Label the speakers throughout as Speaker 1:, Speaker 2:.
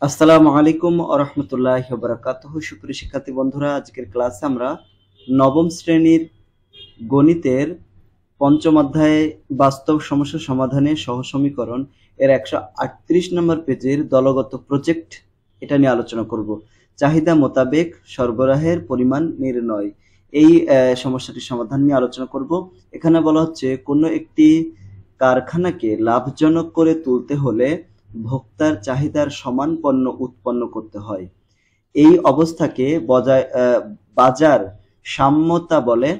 Speaker 1: আসসালামু আলাইকুম ওয়া রাহমাতুল্লাহি ওয়া বারাকাতুহু। সুপ্রিয় শিক্ষার্থী বন্ধুরা, আজকের ক্লাসে আমরা নবম শ্রেণীর গণিতের পঞ্চম অধ্যায়ে বাস্তব সমস্যা সমাধানে সহ সমীকরণ এর 138 নম্বর পেজের দলগত প্রজেক্ট এটা নিয়ে আলোচনা করব। চাহিদা মোতাবেক সরবরাহের পরিমাণ নির্ণয়, এই সমস্যাটির সমাধান নিয়ে আলোচনা করব। এখানে বলা হচ্ছে কোনো একটি কারখানাকে লাভজনক করে তুলতে হলে ভোক্তার চাহিদার সমান পণ্য উৎপন্ন করতে হয়। এই অবস্থাকে বাজার সাম্যতা বলে।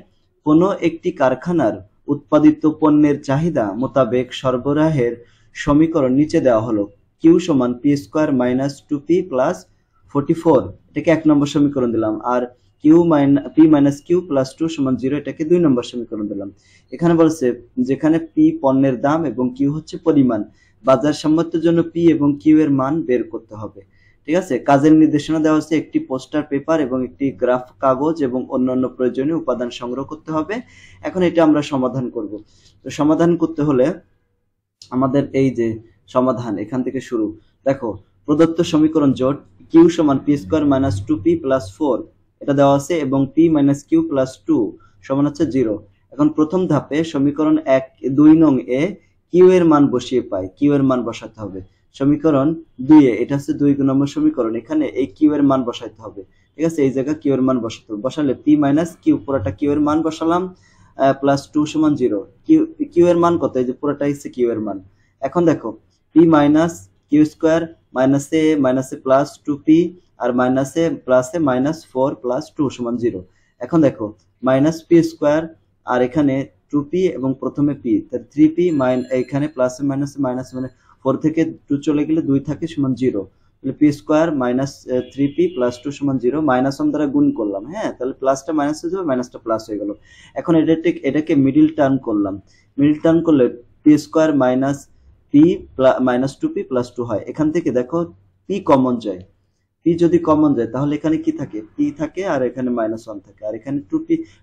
Speaker 1: কোনো একটি কারখানার উৎপাদিত পণ্যের চাহিদা মোতাবেক সরবরাহের সমীকরণ নিচে দেওয়া হলো। কিউ সমান P square minus 2p plus 44, এটাকে 1 নম্বর সমীকরণ দিলাম। আর পি মাইনাস কিউ প্লাস 2 সমান 0, এটাকে 2 নম্বর সমীকরণ দিলাম। এখানে বলছে যেখানে পি পণ্যের দাম এবং কিউ হচ্ছে পরিমাণ, বাজার সম্মতের জন্য পি এবং কিউ এর মান বের করতে হবে। ঠিক আছে, কাজের নির্দেশনা দেওয়া হচ্ছে একটি পোস্টার পেপার এবং একটি গ্রাফ কাগজ এবং অন্যান্য প্রয়োজনীয় উপাদান সংগ্রহ করতে হবে। এখন এটা আমরা সমাধান করব। তো সমাধান করতে হলে আমাদের এই যে সমাধান এখান থেকে শুরু। দেখো, প্রদত্ত সমীকরণ জোট কিউ সমান P square minus 2p plus 4 এটা দেওয়া আছে এবং পি মাইনাস কিউ প্লাস 2 সমান হচ্ছে 0। এখন প্রথম ধাপে সমীকরণ 2 নং এ কিউ এর মান বসিয়ে পাই, কিউ এর মান বসাতে হবে। সমীকরণ 2 এ, এটা হচ্ছে 2 নম্বর সমীকরণ, এখানে এই কিউ এর মান বসাইতে হবে। ঠিক আছে, এই জায়গা কিউ এর মান বসাতে হবে। বসালে পি মাইনাস কিউ, পুরোটা কিউ এর মান বসালাম, প্লাস 2 সমান 0। কিউ এর মান কত? এই যে পুরোটা হচ্ছে কিউ এর মান। এখন দেখো, পি মাইনাস কিউ স্কোয়ার মাইনাসে প্লাস 2p আর মাইনাসে প্লাসে মাইনাস 4 প্লাস 2 সমান 0। এখন দেখো, মাইনাস পি স্কোয়ার আর এখানে 2p এবং প্রথমে p, তাহলে 3p এখানে প্লাসে মাইনাসে মাইনাস, মানে 4 থেকে 2 চলে গেলে 2 থাকে সমান 0। তাহলে P square minus 3p plus 2 সমান 0, মাইনাস 1 দ্বারা গুণ করলাম। হ্যাঁ, তাহলে প্লাসটা মাইনাস হয়ে যাবে, মাইনাসটা প্লাস হয়ে গেল। এখন এটাকে মিডিল টার্ম করলাম। মিডিল টার্ম করলে P square minus P minus 2p plus 2 হয়। এখান থেকে দেখো পি কমন যায়, পি যদি কমন যায় তাহলে এখানে কি থাকে? পি থাকে আর এখানে মাইনাস 1 থাকে, আর এখানে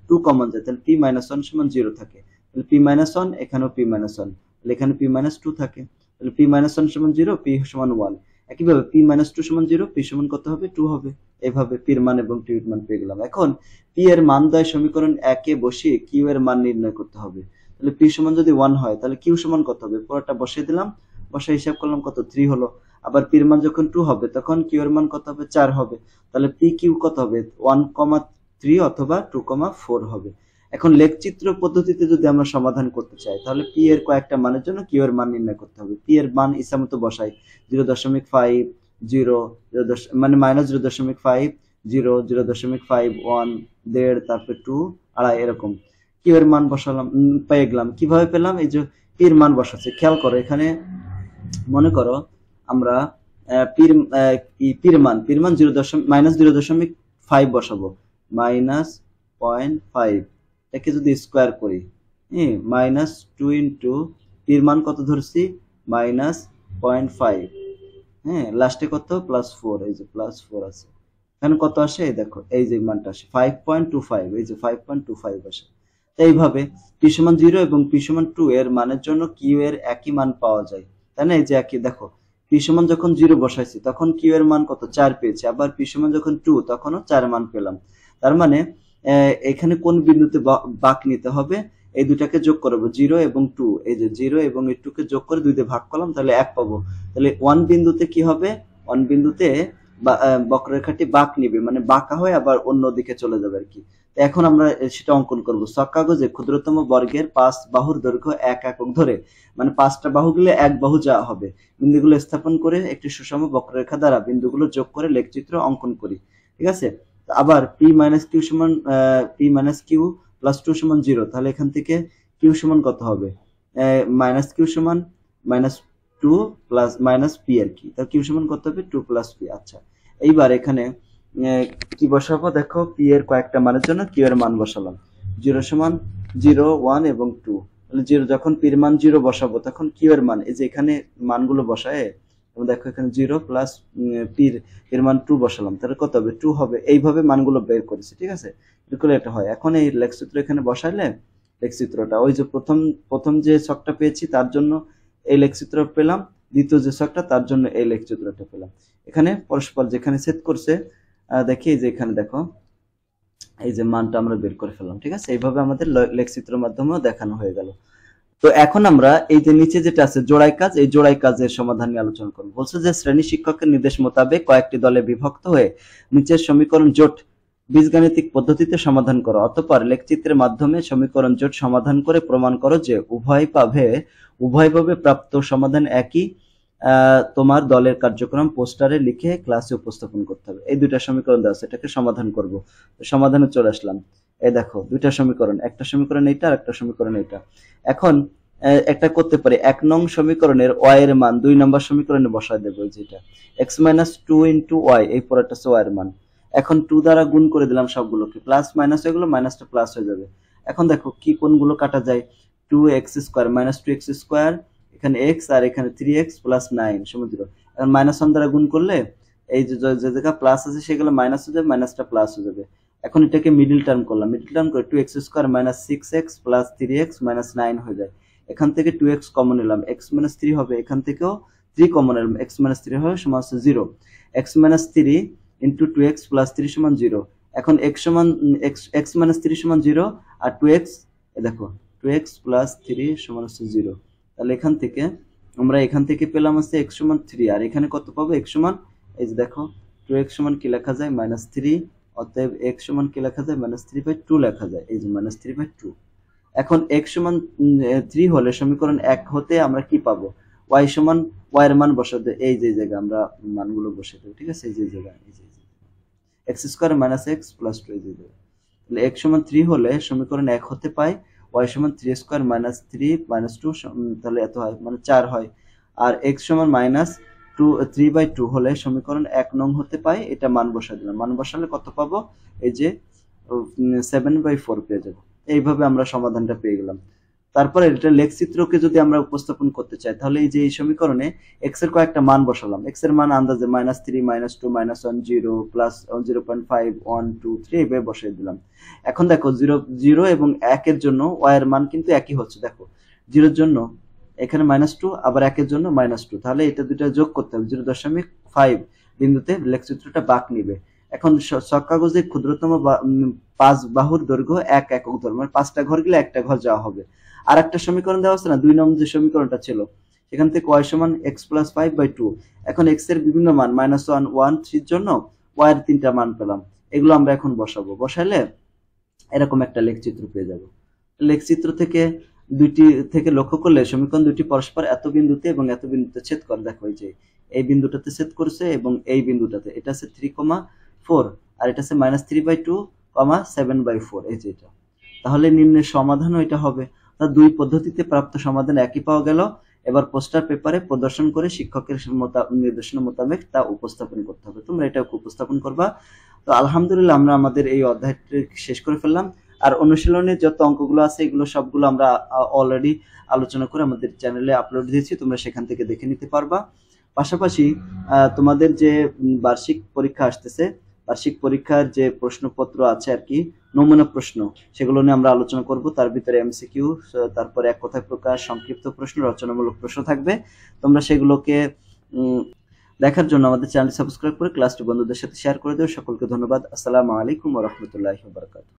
Speaker 1: 2 কমন যায়, তাহলে পি মাইনাস 1 সমান 0 থাকে। তাহলে পি মাইনাস 1, এখানেও পি মাইনাস 1, তাহলে এখানে পি মাইনাস 2 থাকে। তাহলে পি মাইনাস 1 সমান 0, পি সমান 1। একইভাবে পি মাইনাস 2 সমান 0, পি সমান কত হবে? 2 হবে। এভাবে পির মান এবং টির মান পেয়ে গেলাম। এখন পি এর মান দ্বয় সমীকরণ 1 এ বসিয়ে কিউ এর মান নির্ণয় করতে হবে। তাহলে পি সমান যদি 1 হয় তাহলে কিউ সমান কত হবে? পুরোটা বসিয়ে দিলাম, বসে হিসাব করলাম কত? 3 হলো। আবার পির মান যখন 2 হবে তখন কিউ এর মান কত হবে? 4 হবে। তাহলে পি কিউ কত হবে? 1,3 অথবা 2,4 হবে। এখন লেখচিত্র পদ্ধতিতে যদি আমরা সমাধান করতে চাই তাহলে পি এর কয়েকটা মানের জন্য কিউ এর মান নির্ণয় করতে হবে। পি এর মান ইচ্ছামতো বসাই, 0.5, 0, মানে মাইনাস 0.5, 0, 0.5, 1, 1.5, তারপর 2, 2.5, এরকম কিউ এর মান বসালাম, পেয়ে গেলাম। কিভাবে পেলাম? এই যে পির মান বসাচ্ছে, খেয়াল করো। এখানে মনে করো আমরা পির মান মাইনাস 0.5 বসাবো, মাইনাস 0.5, এটাকে যদি স্কোয়ার করি, মাইনাস 2 ইন্টু পির মান কত ধরছি? মাইনাস 0.5, হ্যাঁ, লাস্টে কত? প্লাস 4, এই যে প্লাস 4 আছে। এখানে কত আসে? দেখো, এই যে মানটা আসে 5.25, এই যে 5.25 আসে। এইভাবে পি সমান 0 এবং পি সমান 2 এর মানের জন্য কিউ এর একই মান পাওয়া যায়, তাই না? এই যে একই, দেখো পি সমান যখন 0 বসাইছি তখন কিউ এর মান কত? 4 পেয়েছি। আবার পি সমান যখন 2 তখনও 4 মান পেলাম। তার মানে এখানে কোন বিন্দুতে বাঁক নিতে হবে? এই দুটাকে যোগ করবো, 0 এবং 2, এই যে 0 এবং এই 2 কে যোগ করে 2 দিয়ে ভাগ করলাম, তাহলে 1 পাবো। তাহলে 1 বিন্দুতে কি হবে? 1 বিন্দুতে বক্ররেখাটি বাঁক নিবে, মানে বাঁকা হয়ে আবার অন্য দিকে চলে যাবে আর কি। এখন আমরা সেটা অঙ্কন করব। ছক কাগজে ক্ষুদ্রতম বর্গের 5 বাহুর দৈর্ঘ্য 1 একক ধরে, মানে 5টা বাহু গেলে 1 বাহু যা হবে, বিন্দুগুলো স্থাপন করে একটি সুষম বক্ররেখা দ্বারা বিন্দুগুলো যোগ করে লেখচিত্র অঙ্কন করি। ঠিক আছে, আবার পি মাইনাস কিউ সমান পি মাইনাস কিউ প্লাস 2 সমান 0, তাহলে এখান থেকে কিউ সমান কত হবে? মাইনাস কিউ সমান minus 2 plus minus P R কি, তাহলে কিউ সমান কত হবে? 2 প্লাস পি। আচ্ছা, এইবার এখানে কি বসাবো? দেখো, পি এর কয়েকটা মানের জন্য কিউ এর মান বসালাম। 0 সমান 0, 1 এবং 2, তাহলে 0 যখন পির মান 0 বসাবো তখন কিউ এর মান, এই যে এখানে মানগুলো বসায়, দেখো এখানে 0 প্লাস পির মান 2 বসালাম, তাহলে কত হবে? 2 হবে। এইভাবে মানগুলো বের করেছি। ঠিক আছে, এরকম এটা হয়। এখন এই লেখচিত্র এখানে বসাইলে লেখচিত্রটা ওই যে প্রথম যে ছকটা পেয়েছি তার জন্য এই লেখচিত্র পেলাম, দ্বিতীয় যে ছকটা তার জন্য এই লেখচিত্রটা পেলাম। এখানে পরস্পর যেখানে ছেদ করছে দেখি যে এখানে দেখো এই যে মানটা আমরা বের করে ফেললাম। ঠিক আছে, এইভাবে আমাদের লেখচিত্রের মাধ্যমেও দেখানো হয়ে গেল। তো এখন আমরা এই যে নিচে যেটা আছে জোড়াই কাজ, এই জোড়াই কাজের সমাধান নিয়ে আলোচনা করব। বলছে যে শ্রেণী শিক্ষকের নির্দেশ মোতাবেক কয়েকটি দলে বিভক্ত হয়ে নিচের সমীকরণ জোট বীজগাণিতিক পদ্ধতিতে সমাধান করো। অতঃপর লেখচিত্রের মাধ্যমে সমীকরণ জোট সমাধান করে প্রমাণ করো যে উভয়ভাবে প্রাপ্ত সমাধান একই। তোমার দলের কার্যক্রম পোস্টারে লিখে ক্লাসে উপস্থাপন করতে হবে। এই দুইটা সমীকরণ দেওয়া আছে, এটাকে সমাধান করব। সমাধানে চলে আসলাম। এই দেখো দুইটা সমীকরণ, একটা সমীকরণ এইটা আর একটা সমীকরণ এইটা। এখন একটা করতে পারি, 1 নং সমীকরণের y এর মান 2 নম্বর সমীকরণে বসায় দেবো। যেটা x - 2 * y, এই পরেরটা হচ্ছে y এর মান। এখন 2 দ্বারা গুণ করে দিলাম সবগুলোকে, প্লাস মাইনাস হয়ে গেল, মাইনাসটা প্লাস হয়ে যাবে। এখন দেখো কি কোনগুলো কাটা যায়, 2x² - 2x², এখানে x আর এখানে 3x + 9 = 0। এখন -1 দ্বারা গুণ করলে এই যে জায়গা প্লাস আছে সেগুলো মাইনাস হয়ে যাবে, মাইনাসটা প্লাস হয়ে যাবে। এখন এটাকে মিডল টার্ম করলাম, মিডল টার্ম করে 2x² - 6x + 3x - 9 হয়ে যায়। এখান থেকে 2x কমন নিলাম, x - 3 হবে, এখান থেকেও 3 কমন নিলাম, x - 3 হবে সমান 0। x - 3 * 2x + 3 = 0। এখন x - 3 = 0 আর 2x, দেখো 2x + 3 = 0। তাহলে এখান থেকে আমরা পেলাম আছে x = 3, আর এখানে কত পাবো, x সমান, এই যে দেখো 2x সমান কি লেখা যায় -3, অতএব x সমান কি লেখা যায় -3/2 লেখা যায়, এই যে -3/2। এখন x সমান 3 হলে সমীকরণ 1 হতে আমরা কি পাবো, y সমান, y এর মান বসাতে এই যে জায়গা আমরা মানগুলো বসাতে, ঠিক আছে, এই যে জায়গা, এই যে x² - x + 2, এই যে তাহলে x সমান 3 হলে সমীকরণ 1 হতে পাই y সমান 3² - 3 - 2, তাহলে এত হয়, মানে 4 হয়। আর x সমান -3/2 হলে সমীকরণ 1 নং হতে পাই, এটা মান বসাই দিলাম। মান বসালে কত পাবো, এই যে 7/4 পেয়ে যাব। এইভাবে আমরা সমাধানটা পেয়ে গেলাম। তারপরে এটা লেখচিত্রকে যদি আমরা উপস্থাপন করতে চাই, তাহলে এই যে এই সমীকরণে x এর কয়েকটা মান বসালাম। x এর মান আন্দাজে -3 - 2 - 1 0 +0.5 1 2 3 এইভাবে বসাই দিলাম। এখন দেখো 0 এবং 1 এর জন্য y এর মান কিন্তু একই হচ্ছে। দেখো 0 এর জন্য এখানে -2, আবার 1 এর জন্য -2, তাহলে এটা দুটো যোগ করতে হবে। 0.5 বিন্দুতে লেখচিত্রটা বাঁক নিবে। এখন ছক কাগজে ক্ষুদ্রতম 5 বাহুর দৈর্ঘ্য 1 একক ধরে, মানে 5টা ঘর গেলে একটা ঘর যাওয়া হবে। আর একটা সমীকরণ দেওয়া আছে না, 2 নম্বর যে সমীকরণটা ছিল, সেখান থেকে y সমান x + 5/2। এখন x এর বিভিন্ন মান -1 1 3 জন্য y এর 3টা মান পেলাম। এগুলো আমরা এখন বসাবো, বসাইলে এরকম একটা লেখচিত্র পেয়ে যাব। লেখচিত্র থেকে দুইটি থেকে লক্ষ্য করলে সমীকরণ দুটি পরস্পর এত বিন্দুতে এবং এত বিন্দুতে ছেদ করে। দেখো এই যে এই বিন্দুটাতে ছেদ করেছে এবং এই বিন্দুটাতে, এটা আছে 3,4 আর এটা আছে -3/2, 7/4, এই যে এটা। তাহলে নিম্নের সমাধানও এটা হবে। দুই পদ্ধতিতে প্রাপ্ত সমাধান একই পাওয়া গেল। এবার পোস্টার পেপারে প্রদর্শন করে শিক্ষকের নির্দেশনা মোতাবেক তা উপস্থাপন করতে হবে। তোমরা এটা উপস্থাপন করবা। তো আলহামদুলিল্লাহ আমরা আমাদের এই অধ্যায়টি শেষ করে ফেললাম। আর অনুশীলনের যত অঙ্কগুলো আছে এগুলো সবগুলো আমরা অলরেডি আলোচনা করে আমাদের চ্যানেলে আপলোড দিয়েছি, তোমরা সেখান থেকে দেখে নিতে পারবা। পাশাপাশি তোমাদের যে বার্ষিক পরীক্ষা আসতেছে, বার্ষিক পরীক্ষার যে প্রশ্নপত্র আছে আর কি, নমুনা প্রশ্ন, সেগুলো নিয়ে আমরা আলোচনা করব। তার ভিতরে এমসিকিউ, তারপরে এক কথায় প্রকাশ, সংক্ষিপ্ত প্রশ্ন, রচনামূলক প্রশ্ন থাকবে। তোমরা সেগুলোকে দেখার জন্য আমাদের চ্যানেল সাবস্ক্রাইব করে ক্লাসটি বন্ধুদের সাথে শেয়ার করে দিও। সকলকে ধন্যবাদ। আসসালামু আলাইকুম ওয়া রাহমাতুল্লাহি ওয়া বারাকাতুহু।